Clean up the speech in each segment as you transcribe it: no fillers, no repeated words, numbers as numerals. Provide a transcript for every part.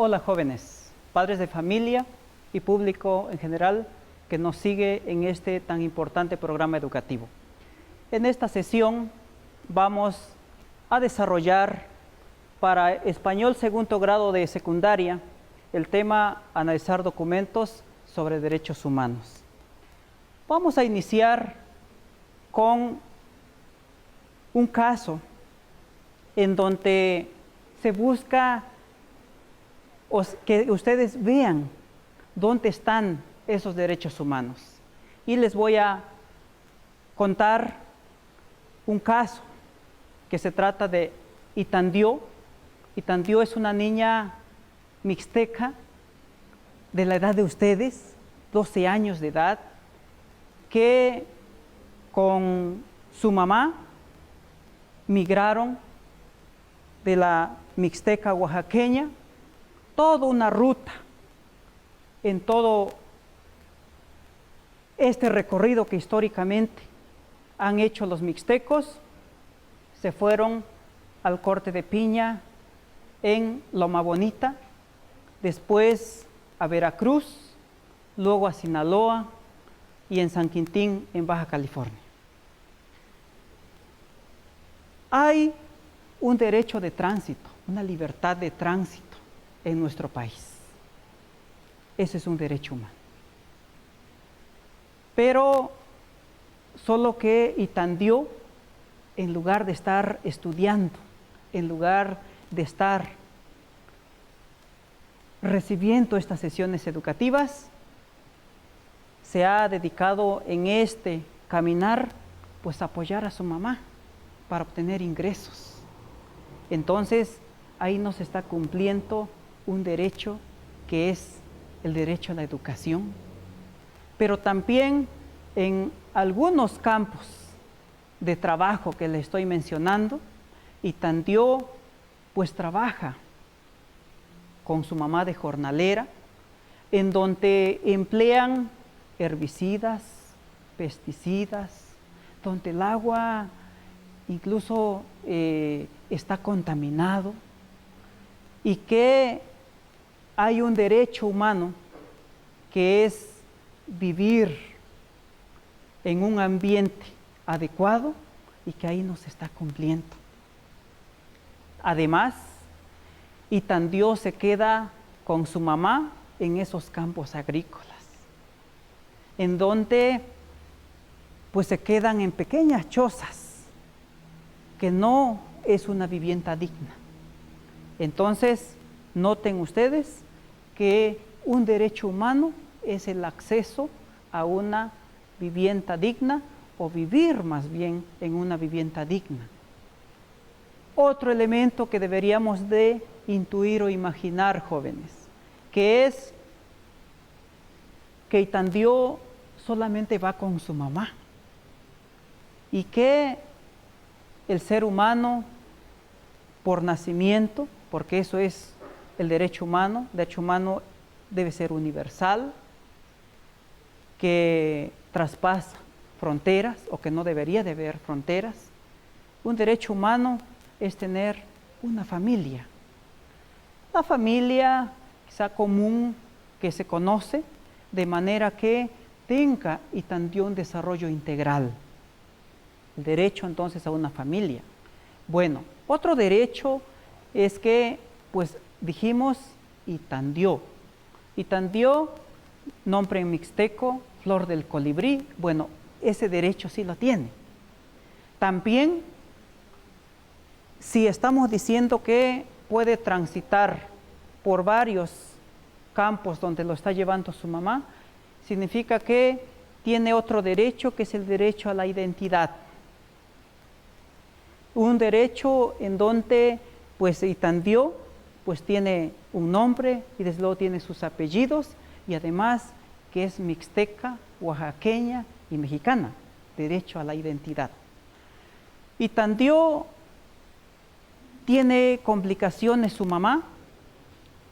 Hola jóvenes, padres de familia y público en general que nos sigue en este tan importante programa educativo. En esta sesión vamos a desarrollar para español segundo grado de secundaria el tema analizar documentos sobre derechos humanos. Vamos a iniciar con un caso en donde se busca que ustedes vean dónde están esos derechos humanos. Y les voy a contar un caso que se trata de Itandió. Itandió es una niña mixteca de la edad de ustedes, 12 años de edad, que con su mamá migraron de la mixteca oaxaqueña, toda una ruta en todo este recorrido que históricamente han hecho los mixtecos. Se fueron al corte de piña en Loma Bonita, después a Veracruz, luego a Sinaloa y en San Quintín, en Baja California. Hay un derecho de tránsito, una libertad de tránsito en nuestro país. Ese es un derecho humano. Pero solo que Itandió, en lugar de estar estudiando, en lugar de estar recibiendo estas sesiones educativas, se ha dedicado en este caminar, pues a apoyar a su mamá para obtener ingresos. Entonces, ahí no se está cumpliendo un derecho que es el derecho a la educación. Pero también en algunos campos de trabajo que le estoy mencionando, Itandió pues trabaja con su mamá de jornalera, en donde emplean herbicidas, pesticidas, donde el agua incluso está contaminado, y que hay un derecho humano que es vivir en un ambiente adecuado y que ahí no se está cumpliendo. Además, Itandió se queda con su mamá en esos campos agrícolas, en donde pues se quedan en pequeñas chozas, que no es una vivienda digna. Entonces, noten ustedes que un derecho humano es el acceso a una vivienda digna o vivir más bien en una vivienda digna. Otro elemento que deberíamos de intuir o imaginar, jóvenes, que es que Itandió solamente va con su mamá y que el ser humano por nacimiento, porque eso es el derecho humano debe ser universal, que traspasa fronteras o que no debería de haber fronteras. Un derecho humano es tener una familia. La familia quizá común que se conoce, de manera que tenga Itandió un desarrollo integral. El derecho entonces a una familia. Bueno, otro derecho es que, pues dijimos Itandió. Itandió, nombre en mixteco, flor del colibrí. Bueno, ese derecho sí lo tiene. También, si estamos diciendo que puede transitar por varios campos donde lo está llevando su mamá, significa que tiene otro derecho, que es el derecho a la identidad. Un derecho en donde pues Itandió pues tiene un nombre y desde luego tiene sus apellidos, y además que es mixteca, oaxaqueña y mexicana, derecho a la identidad. Itandió tiene complicaciones su mamá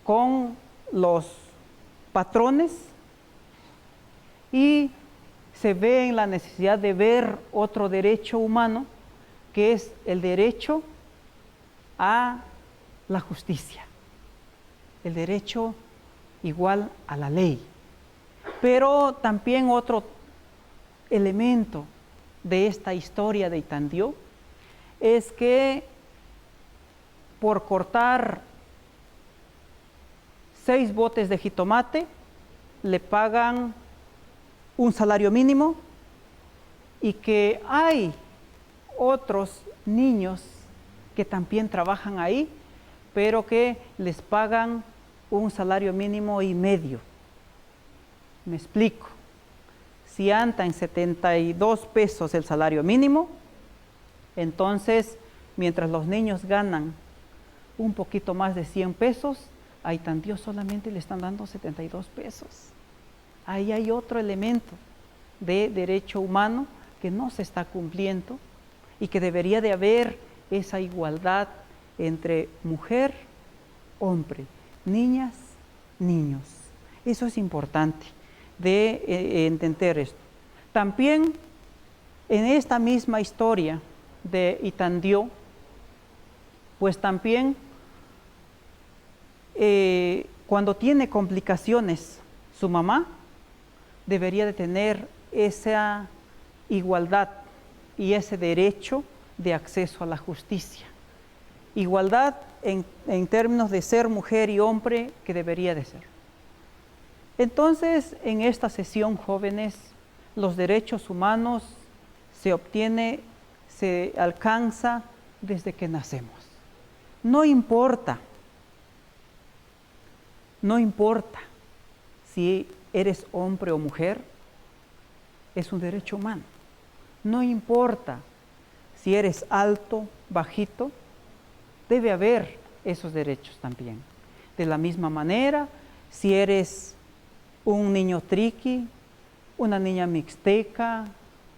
con los patrones y se ve en la necesidad de ver otro derecho humano, que es el derecho a la justicia. el derecho igual a la ley. Pero también otro elemento de esta historia de Itandió es que por cortar 6 botes de jitomate le pagan un salario mínimo y que hay otros niños que también trabajan ahí, pero que les pagan un salario mínimo y medio. Me explico. Si anda en 72 pesos el salario mínimo, entonces, mientras los niños ganan un poquito más de 100 pesos, a Itandió solamente le están dando 72 pesos. Ahí hay otro elemento de derecho humano que no se está cumpliendo y que debería de haber esa igualdad entre mujer, hombre, niñas, niños. Eso es importante de entender esto. También en esta misma historia de Itandió, pues también cuando tiene complicaciones su mamá, debería de tener esa igualdad y ese derecho de acceso a la justicia. Igualdad en términos de ser mujer y hombre que debería de ser. Entonces, en esta sesión, jóvenes, los derechos humanos se alcanza desde que nacemos. No importa si eres hombre o mujer, es un derecho humano. No importa si eres alto, bajito, debe haber esos derechos también. De la misma manera, si eres un niño triqui, una niña mixteca,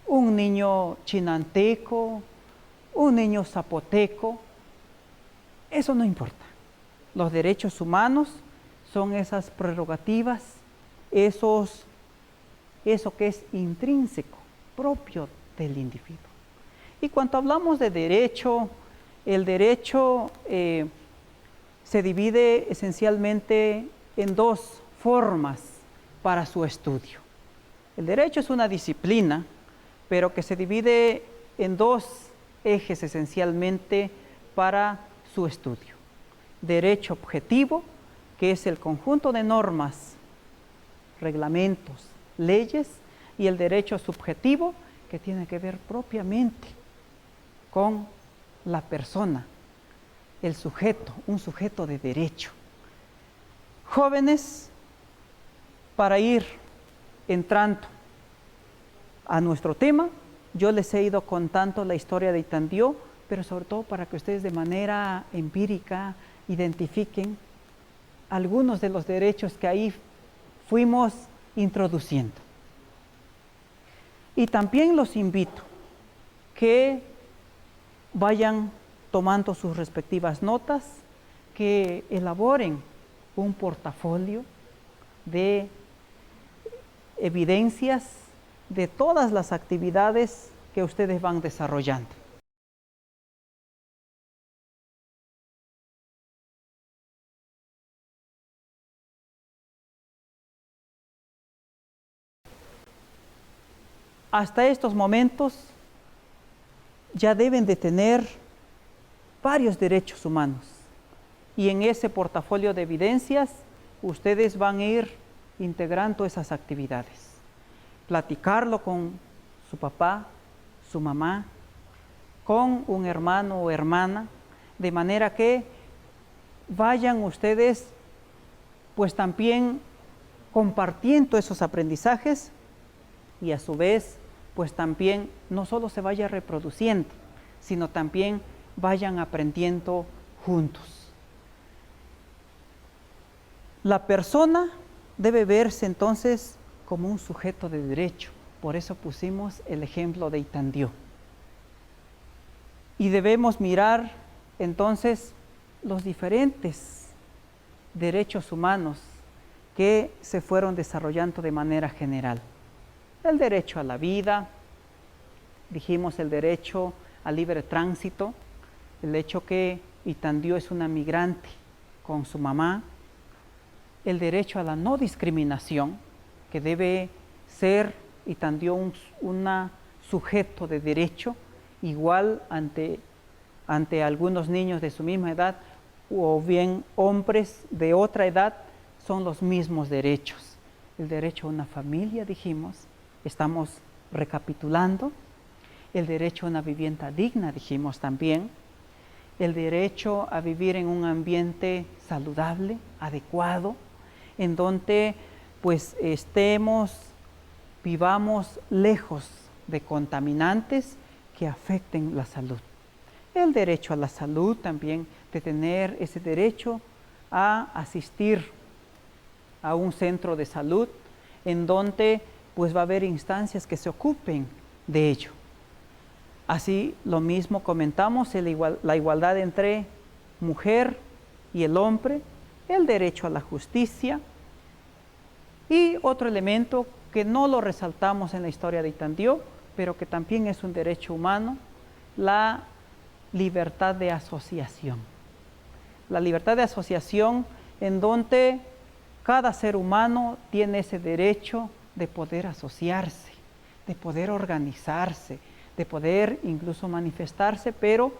un niño chinanteco, un niño zapoteco, eso no importa. Los derechos humanos son esas prerrogativas, eso que es intrínseco, propio del individuo. Y cuando hablamos de derecho, el derecho se divide esencialmente en 2 formas para su estudio. El derecho es una disciplina, pero que se divide en 2 ejes esencialmente para su estudio. Derecho objetivo, que es el conjunto de normas, reglamentos, leyes, y el derecho subjetivo, que tiene que ver propiamente con la persona, el sujeto, un sujeto de derecho. Jóvenes, para ir entrando a nuestro tema, yo les he ido contando la historia de Itandió, pero sobre todo para que ustedes de manera empírica identifiquen algunos de los derechos que ahí fuimos introduciendo. Y también los invito que vayan tomando sus respectivas notas, que elaboren un portafolio de evidencias de todas las actividades que ustedes van desarrollando. Hasta estos momentos ya deben de tener varios derechos humanos y en ese portafolio de evidencias ustedes van a ir integrando esas actividades. Platicarlo con su papá, su mamá, con un hermano o hermana, de manera que vayan ustedes pues también compartiendo esos aprendizajes y a su vez pues también no solo se vaya reproduciendo, sino también vayan aprendiendo juntos. La persona debe verse entonces como un sujeto de derecho, por eso pusimos el ejemplo de Itandió. Y debemos mirar entonces los diferentes derechos humanos que se fueron desarrollando de manera general. El derecho a la vida, dijimos el derecho al libre tránsito, el hecho que Itandió es una migrante con su mamá, el derecho a la no discriminación, que debe ser y también un sujeto de derecho igual ante algunos niños de su misma edad o bien hombres de otra edad, son los mismos derechos. El derecho a una familia, dijimos, estamos recapitulando. El derecho a una vivienda digna, dijimos también. El derecho a vivir en un ambiente saludable, adecuado, en donde pues vivamos lejos de contaminantes que afecten la salud. El derecho a la salud también, de tener ese derecho a asistir a un centro de salud en donde pues va a haber instancias que se ocupen de ello. Así lo mismo comentamos, la igualdad entre mujer y el hombre, el derecho a la justicia y otro elemento que no lo resaltamos en la historia de Itandió, pero que también es un derecho humano, la libertad de asociación. La libertad de asociación en donde cada ser humano tiene ese derecho de poder asociarse, de poder organizarse, de poder incluso manifestarse, pero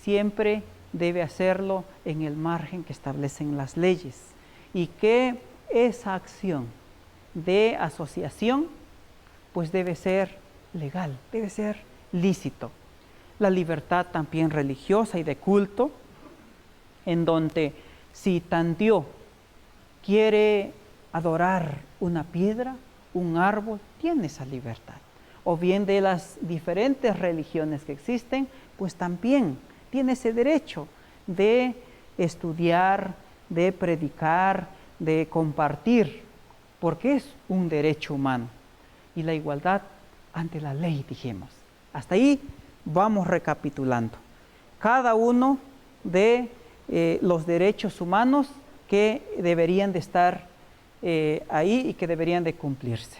siempre debe hacerlo en el margen que establecen las leyes y que esa acción de asociación pues debe ser legal, debe ser lícito. La libertad también religiosa y de culto, en donde si Itandió quiere adorar una piedra, un árbol, tiene esa libertad. O bien de las diferentes religiones que existen, pues también tiene ese derecho de estudiar, de predicar, de compartir, porque es un derecho humano. Y la igualdad ante la ley, dijimos. Hasta ahí vamos recapitulando. Cada uno de los derechos humanos que deberían de estar ahí y que deberían de cumplirse.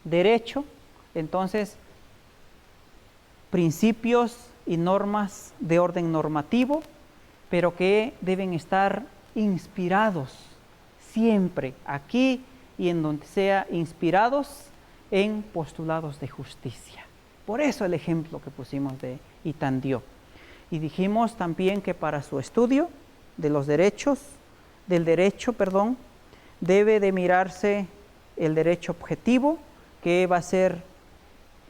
Derecho, entonces, principios y normas de orden normativo, pero que deben estar inspirados siempre, aquí y en donde sea, inspirados en postulados de justicia. Por eso el ejemplo que pusimos de Itandió. Y dijimos también que para su estudio de los derechos, debe de mirarse el derecho objetivo, que va a ser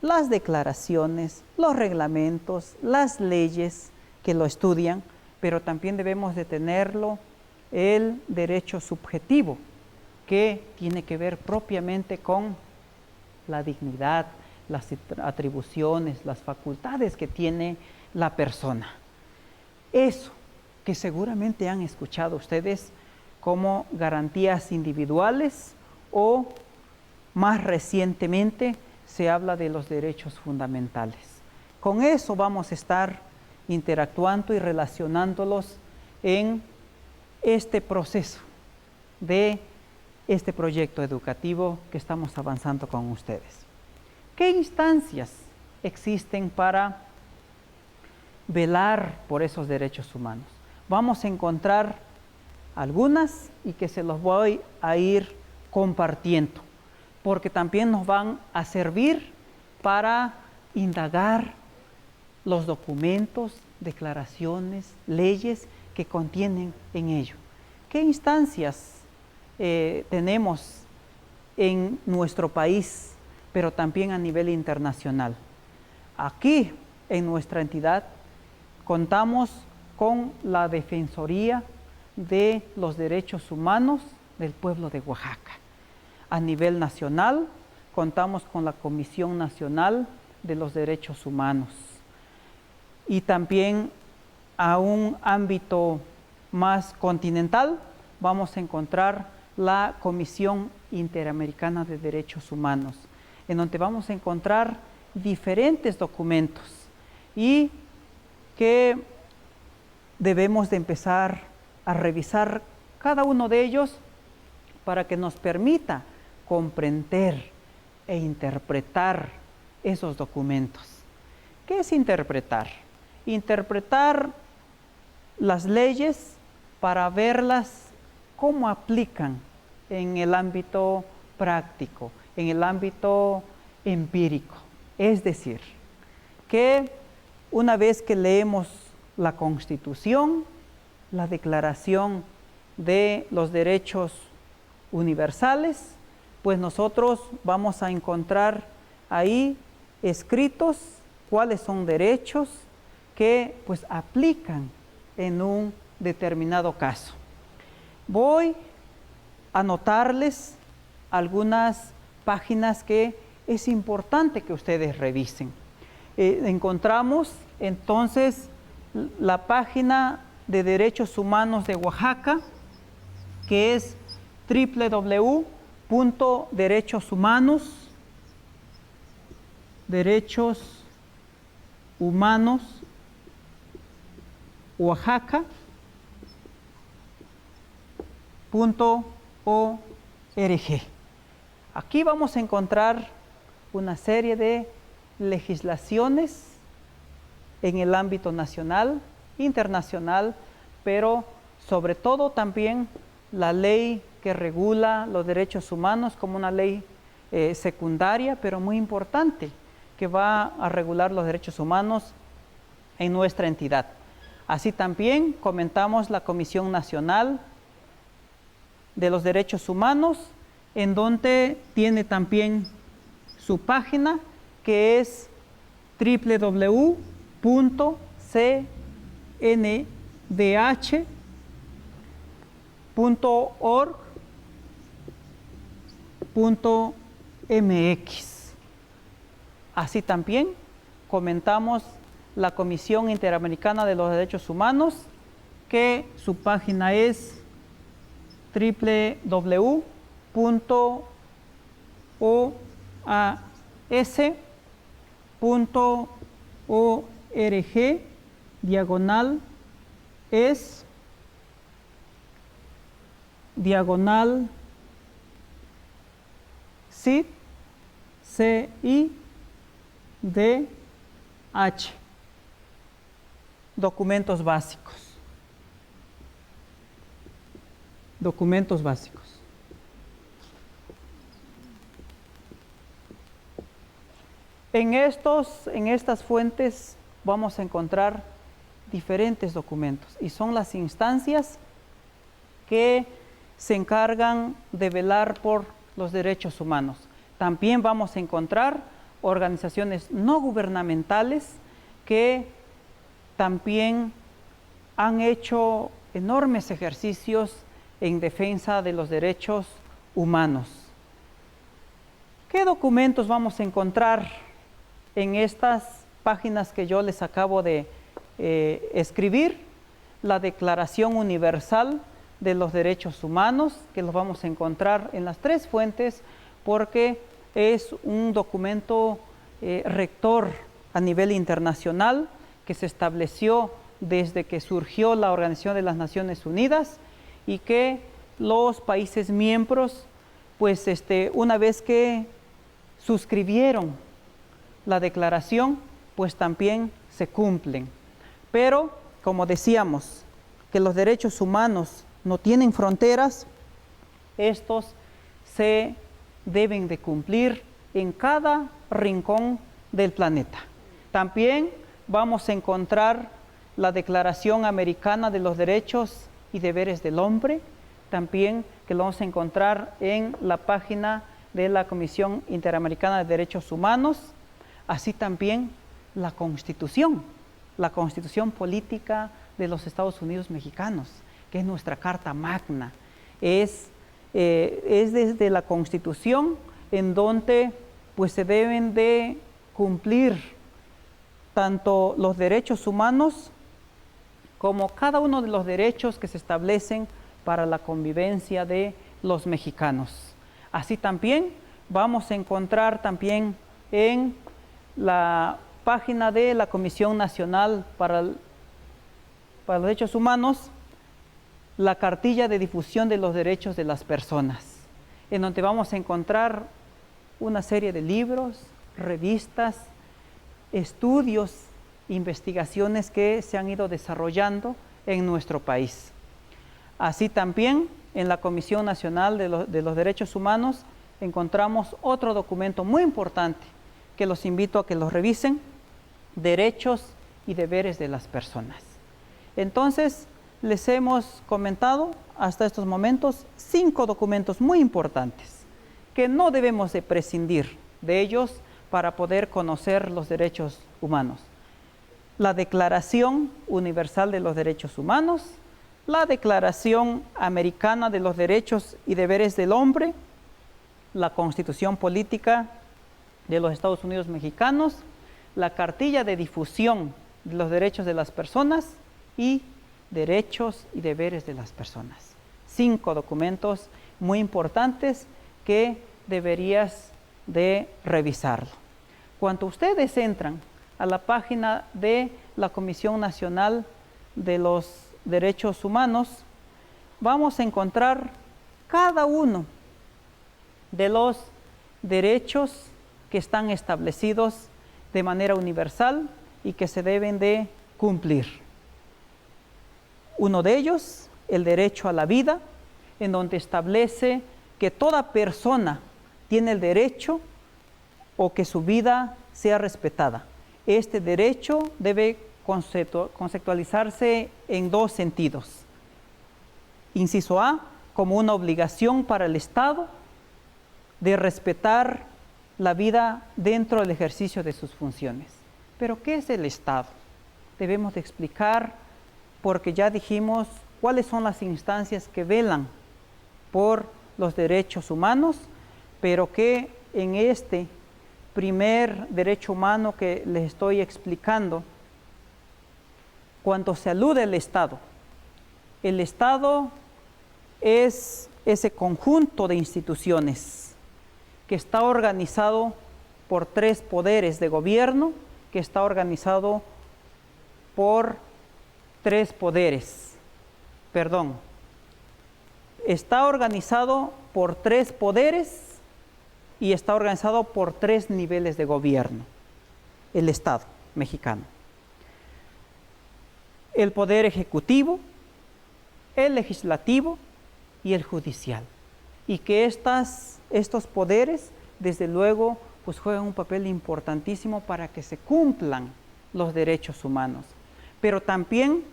las declaraciones, los reglamentos, las leyes que lo estudian, pero también debemos de tenerlo el derecho subjetivo, que tiene que ver propiamente con la dignidad, las atribuciones, las facultades que tiene la persona. Eso que seguramente han escuchado ustedes como garantías individuales o más recientemente se habla de los derechos fundamentales. Con eso vamos a estar interactuando y relacionándolos en este proceso de este proyecto educativo que estamos avanzando con ustedes. ¿Qué instancias existen para velar por esos derechos humanos? Vamos a encontrar algunas y que se los voy a ir compartiendo, porque también nos van a servir para indagar los documentos, declaraciones, leyes que contienen en ello. ¿Qué instancias tenemos en nuestro país, pero también a nivel internacional? Aquí, en nuestra entidad, contamos con la Defensoría de los Derechos Humanos del pueblo de Oaxaca. A nivel nacional, contamos con la Comisión Nacional de los Derechos Humanos. Y también a un ámbito más continental, vamos a encontrar la Comisión Interamericana de Derechos Humanos, en donde vamos a encontrar diferentes documentos y que debemos de empezar a revisar cada uno de ellos para que nos permita comprender e interpretar esos documentos. ¿Qué es interpretar? Interpretar las leyes para verlas cómo aplican en el ámbito práctico, en el ámbito empírico. Es decir, que una vez que leemos la Constitución, la Declaración de los Derechos Universales, pues nosotros vamos a encontrar ahí escritos cuáles son derechos que pues aplican en un determinado caso. Voy a anotarles algunas páginas que es importante que ustedes revisen. Encontramos entonces la página de Derechos Humanos de Oaxaca, que es www.derechoshumanosoaxaca.org. Aquí vamos a encontrar una serie de legislaciones en el ámbito nacional, internacional, pero sobre todo también la ley que regula los derechos humanos como una ley secundaria, pero muy importante, que va a regular los derechos humanos en nuestra entidad. Así también comentamos la Comisión Nacional de los Derechos Humanos, en donde tiene también su página, que es www.cndh.org.mx. Así también comentamos la Comisión Interamericana de los Derechos Humanos, que su página es www.oaS.org/CIDH. Documentos básicos. Documentos básicos. En estas fuentes vamos a encontrar diferentes documentos y son las instancias que se encargan de velar por los derechos humanos. También vamos a encontrar organizaciones no gubernamentales que también han hecho enormes ejercicios en defensa de los derechos humanos. ¿Qué documentos vamos a encontrar en estas páginas que yo les acabo de escribir? La Declaración Universal de los Derechos Humanos, que los vamos a encontrar en las tres fuentes, porque es un documento rector a nivel internacional que se estableció desde que surgió la Organización de las Naciones Unidas y que los países miembros, pues una vez que suscribieron la declaración, pues también se cumplen. Pero, como decíamos, que los derechos humanos no tienen fronteras, estos se deben de cumplir en cada rincón del planeta. También vamos a encontrar la Declaración Americana de los Derechos y Deberes del Hombre, también que lo vamos a encontrar en la página de la Comisión Interamericana de Derechos Humanos, así también la Constitución Política de los Estados Unidos Mexicanos, que es nuestra Carta Magna. Es desde la Constitución en donde pues se deben de cumplir tanto los derechos humanos como cada uno de los derechos que se establecen para la convivencia de los mexicanos. Así también vamos a encontrar también en la página de la Comisión Nacional para los Derechos Humanos la cartilla de difusión de los derechos de las personas, en donde vamos a encontrar una serie de libros, revistas, estudios, investigaciones que se han ido desarrollando en nuestro país. Así también en la Comisión Nacional de los Derechos Humanos encontramos otro documento muy importante que los invito a que los revisen: Derechos y Deberes de las Personas. Entonces, les hemos comentado hasta estos momentos 5 documentos muy importantes que no debemos de prescindir de ellos para poder conocer los derechos humanos. La Declaración Universal de los Derechos Humanos, la Declaración Americana de los Derechos y Deberes del Hombre, la Constitución Política de los Estados Unidos Mexicanos, la Cartilla de Difusión de los Derechos de las Personas y Derechos y Deberes de las Personas. 5 documentos muy importantes que deberías de revisarlo. Cuando ustedes entran a la página de la Comisión Nacional de los Derechos Humanos, vamos a encontrar cada uno de los derechos que están establecidos de manera universal y que se deben de cumplir. Uno de ellos, el derecho a la vida, en donde establece que toda persona tiene el derecho o que su vida sea respetada. Este derecho debe conceptualizarse en 2 sentidos. Inciso A, como una obligación para el Estado de respetar la vida dentro del ejercicio de sus funciones. ¿Pero qué es el Estado? Debemos de explicar, porque ya dijimos cuáles son las instancias que velan por los derechos humanos, pero que en este primer derecho humano que les estoy explicando, cuando se alude al Estado, el Estado es ese conjunto de instituciones que está organizado por 3 poderes de gobierno, que está organizado por 3 poderes, está organizado por 3 poderes y está organizado por 3 niveles de gobierno, el Estado mexicano. El poder ejecutivo, el legislativo y el judicial. Y que estos poderes, desde luego, pues juegan un papel importantísimo para que se cumplan los derechos humanos. Pero también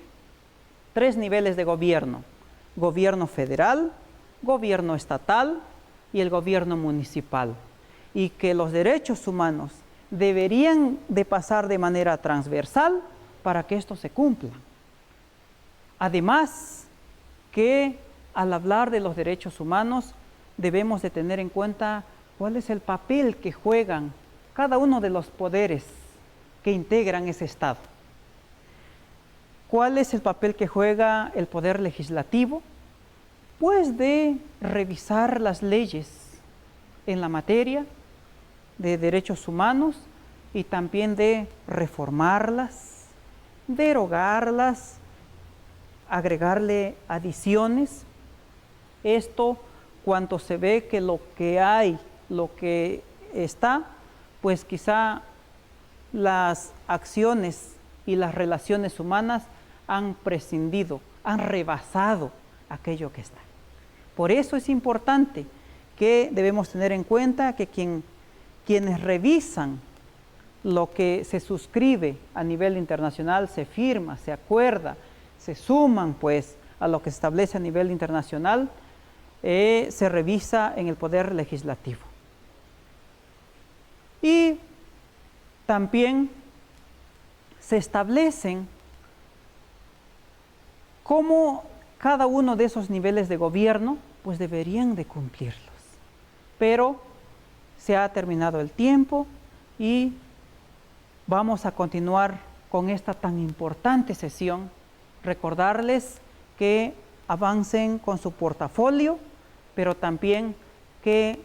3 niveles de gobierno: gobierno federal, gobierno estatal y el gobierno municipal. Y que los derechos humanos deberían de pasar de manera transversal para que esto se cumpla. Además, que al hablar de los derechos humanos debemos de tener en cuenta cuál es el papel que juegan cada uno de los poderes que integran ese Estado. ¿Cuál es el papel que juega el poder legislativo? Pues de revisar las leyes en la materia de derechos humanos y también de reformarlas, derogarlas, agregarle adiciones. Esto cuando se ve que lo que hay, lo que está, pues quizá las acciones y las relaciones humanas han prescindido, han rebasado aquello que está. Por eso es importante que debemos tener en cuenta que quienes revisan lo que se suscribe a nivel internacional, se firma, se acuerda, se suman pues a lo que se establece a nivel internacional, se revisa en el poder legislativo. Y también se establecen cómo cada uno de esos niveles de gobierno pues deberían de cumplirlos. Pero se ha terminado el tiempo y vamos a continuar con esta tan importante sesión. Recordarles que avancen con su portafolio, pero también que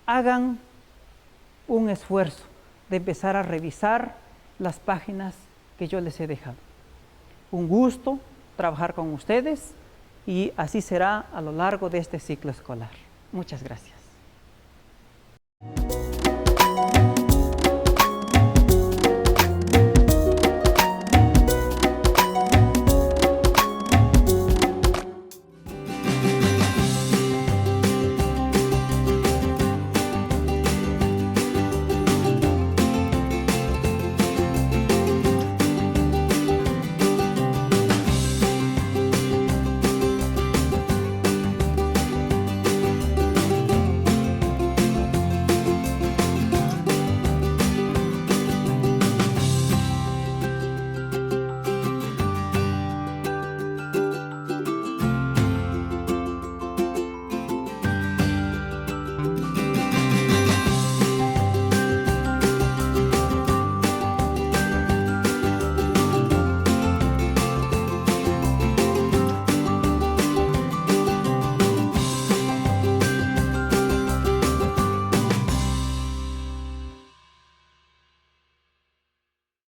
hagan un esfuerzo de empezar a revisar las páginas que yo les he dejado. Un gusto trabajar con ustedes y así será a lo largo de este ciclo escolar. Muchas gracias.